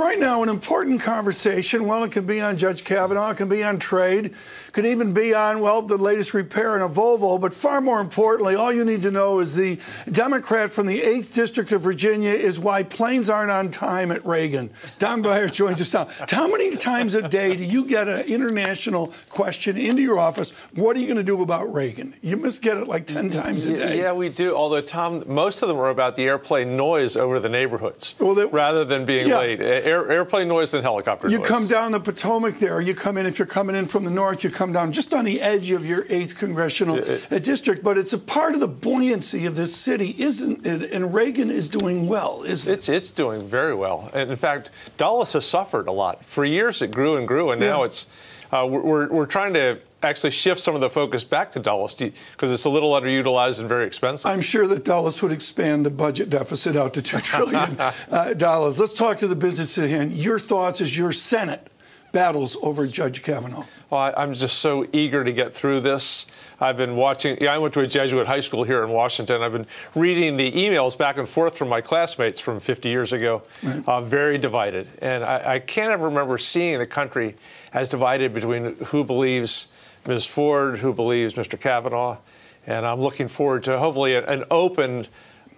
right now, an important conversation, well, it can be on Judge Kavanaugh, it can be on trade, could even be on, well, the latest repair in a Volvo. But far more importantly, all you need to know is the Democrat from the 8th District of Virginia is why planes aren't on time at Reagan. Don Beyer joins us now. How many times a day do you get an international question into your office? What are you going to do about Reagan? You must get it like 10 times a day. Yeah, we do. Although, Tom, most of them are about the airplane noise over the neighborhoods rather than being late. Airplane noise and helicopter noise. You come down the Potomac there. You come in, if you're coming in from the north, you come down just on the edge of your 8th congressional district. But it's a part of the buoyancy of this city, isn't it? And Reagan is doing well, isn't it? It's doing very well. And in fact, Dulles has suffered a lot. For years, it grew and grew. And now it's we're trying to actually shift some of the focus back to Dulles because it's a little underutilized and very expensive. I'm sure that Dulles would expand the budget deficit out to $2 trillion. Let's talk to the business at hand. Your thoughts as your Senate battles over Judge Kavanaugh. Well, I'm just so eager to get through this. I've been watching. I went to a Jesuit high school here in Washington. I've been reading the emails back and forth from my classmates from 50 years ago, very divided. And I can't ever remember seeing the country as divided between who believes Ms. Ford, who believes Mr. Kavanaugh. And I'm looking forward to hopefully an open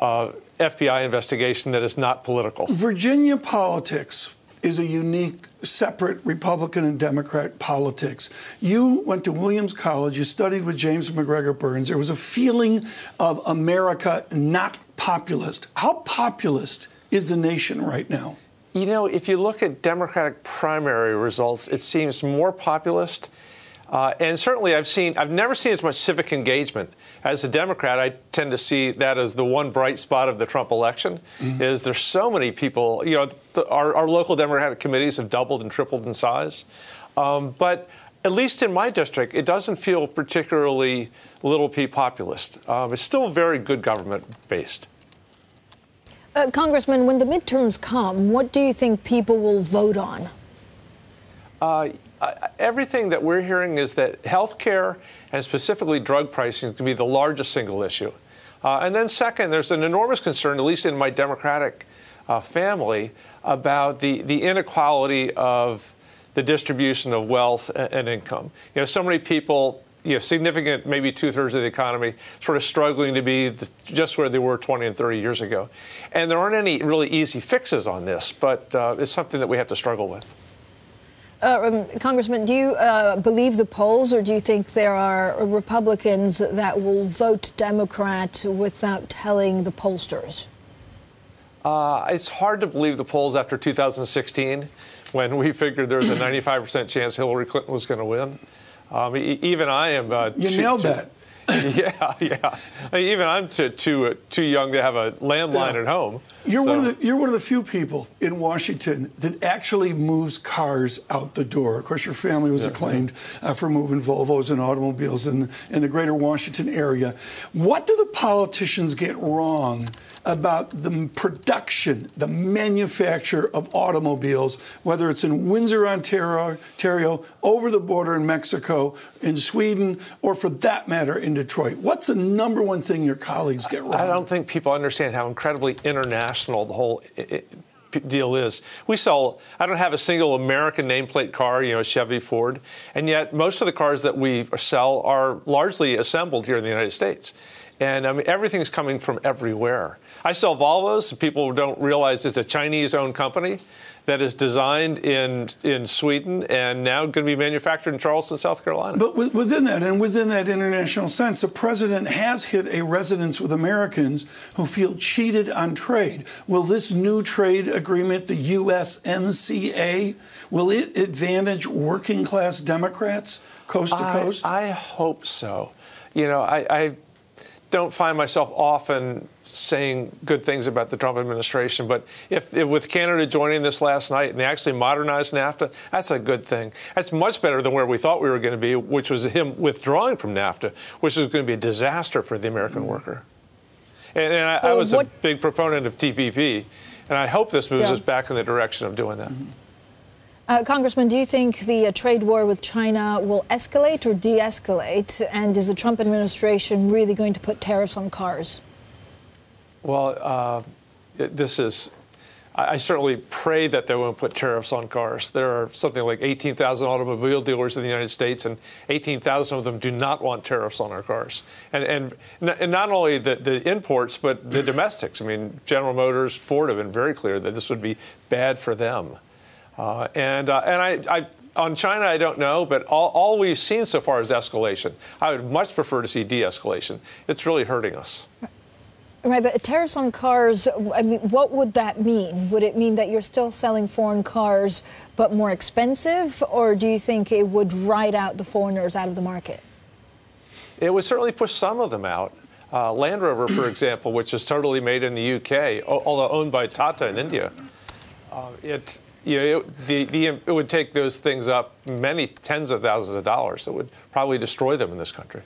FBI investigation that is not political. Virginia politics is a unique, separate Republican and Democrat politics. You went to Williams College. You studied with James McGregor Burns. There was a feeling of America not populist. How populist is the nation right now? You know, if you look at Democratic primary results, it seems more populist. And certainly I've never seen as much civic engagement. As a Democrat, I tend to see that as the one bright spot of the Trump election, is there's so many people, you know, our local Democratic committees have doubled and tripled in size. But at least in my district, it doesn't feel particularly little p populist. It's still very good government based. Congressman, when the midterms come, what do you think people will vote on? Everything that we're hearing is that health care and specifically drug pricing can be the largest single issue. And then second, there's an enormous concern, at least in my Democratic family, about the inequality of the distribution of wealth and income. You know, so many people, significant, maybe 2/3 of the economy, sort of struggling to be just where they were 20 and 30 years ago. And there aren't any really easy fixes on this, but it's something that we have to struggle with. Congressman, do you believe the polls, or do you think there are Republicans that will vote Democrat without telling the pollsters? It's hard to believe the polls after 2016, when we figured there was a 95% chance Hillary Clinton was going to win. Even I am. You nailed that. Yeah. Even I'm too young to have a landline at home. You're one of the few people in Washington that actually moves cars out the door. Of course, your family was acclaimed for moving Volvos and automobiles in the greater Washington area. What do the politicians get wrong about the production, the manufacture of automobiles, whether it's in Windsor, Ontario, over the border in Mexico, in Sweden, or for that matter in Detroit? What's the number one thing your colleagues get wrong? I don't think people understand how incredibly international the whole deal is. I don't have a single American nameplate car, Chevy, Ford, and yet most of the cars that we sell are largely assembled here in the United States. And I mean, everything's coming from everywhere. I sell Volvos. People don't realize it's a Chinese-owned company that is designed in Sweden and now going to be manufactured in Charleston, South Carolina. But within that international sense, the president has hit a resonance with Americans who feel cheated on trade. Will this new trade agreement, the USMCA, will it advantage working-class Democrats coast to coast? I hope so. I don't find myself often saying good things about the Trump administration, but if with Canada joining this last night and they actually modernized NAFTA, that's a good thing. That's much better than where we thought we were going to be, which was him withdrawing from NAFTA, which is going to be a disaster for the American worker. And I was a big proponent of TPP, and I hope this moves us back in the direction of doing that. Congressman, do you think the trade war with China will escalate or de-escalate? And is the Trump administration really going to put tariffs on cars? Well, this is I certainly pray that they won't put tariffs on cars. There are something like 18,000 automobile dealers in the United States, and 18,000 of them do not want tariffs on our cars. And not only the imports, but the domestics. I mean, General Motors, Ford have been very clear that this would be bad for them. On China, I don't know, but all we've seen so far is escalation. I would much prefer to see de-escalation. It's really hurting us. Right, but tariffs on cars, I mean, what would that mean? Would it mean that you're still selling foreign cars but more expensive, or do you think it would ride out the foreigners out of the market? It would certainly push some of them out. Land Rover, for example, which is totally made in the UK, although owned by Tata in India, it would take those things up many tens of thousands of dollars. It would probably destroy them in this country.